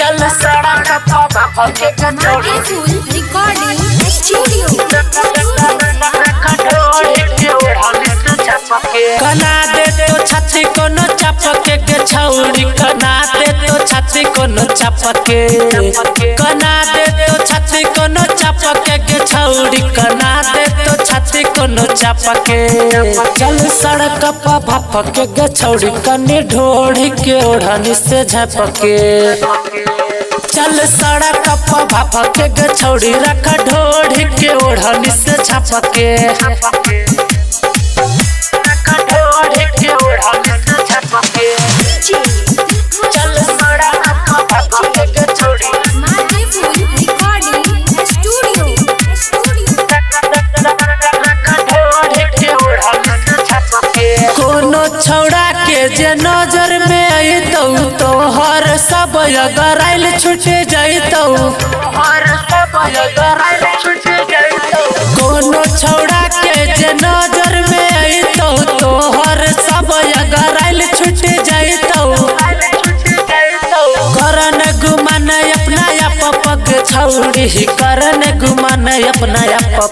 चल सड़क के छोड़ी रिकॉर्डिंग स्टूडियो कना दे तो छाती कोनो चपके के छौड़ी कना दे तो छाती कोनो चपके कना दे तो छाती कोनो चपके के छौड़ी कना दे तो छाती कोनो चपके चल सड़क पर भपके के छौड़ी कनी ढोड़ी के ओढ़नी से झपके चल सड़क पर भपके के छौड़ी रख ढोड़ी के ओढ़नी से झपके चल सड़क पर भपके के छौड़ी रिकॉर्डिंग स्टूडियो कोनो छौड़ा के जे नजर में अइतौ तो हर सब अगर आइल छूट जइतौ कोनो छौड़ा के जे नजर में अइतौ तो हर सब अगर आइल छूट जइतौ करन गुमान अपना आप पग छौड़ी करन गुमान अपना आप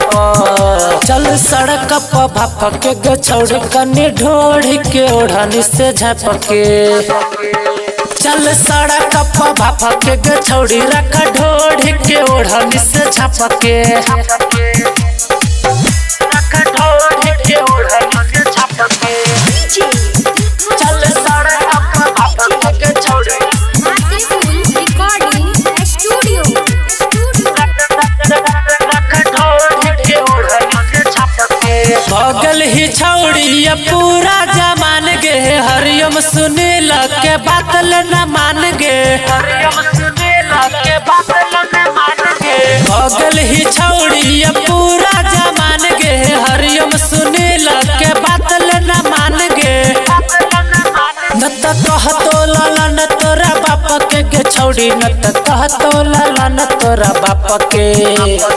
चल सड़क पर भपके के छौड़ी कनी ढोड़ी के ओढ़नी से झपके चल सड़क पर भपके के छौड़ी रख ढोड़ी के ओढ़नी से झपके चल सड़क पर भपके के छौड़ी रिकॉर्डिंग स्टूडियो भगल ही छौड़ी पूरा जमान गे हरियम सुनील के बातल न मान गे भगल ही छौड़ी पूरा जमान गे हरियम सुनील के बातल न मान गे न त कहतो लालन तोरा बाप के छौड़ी न त कहतो लालन तोरा बाप के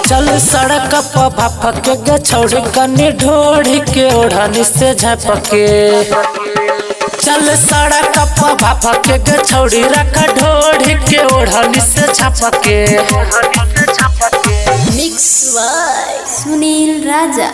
चल सड़क पर भपके के छौड़ी कनी ढोड़ी के ओढ़नी से झपके चल सड़क पर भपके के छौड़ी रख ढोड़ी के ओढ़नी से झपके मिक्स बाय सुनील राजा।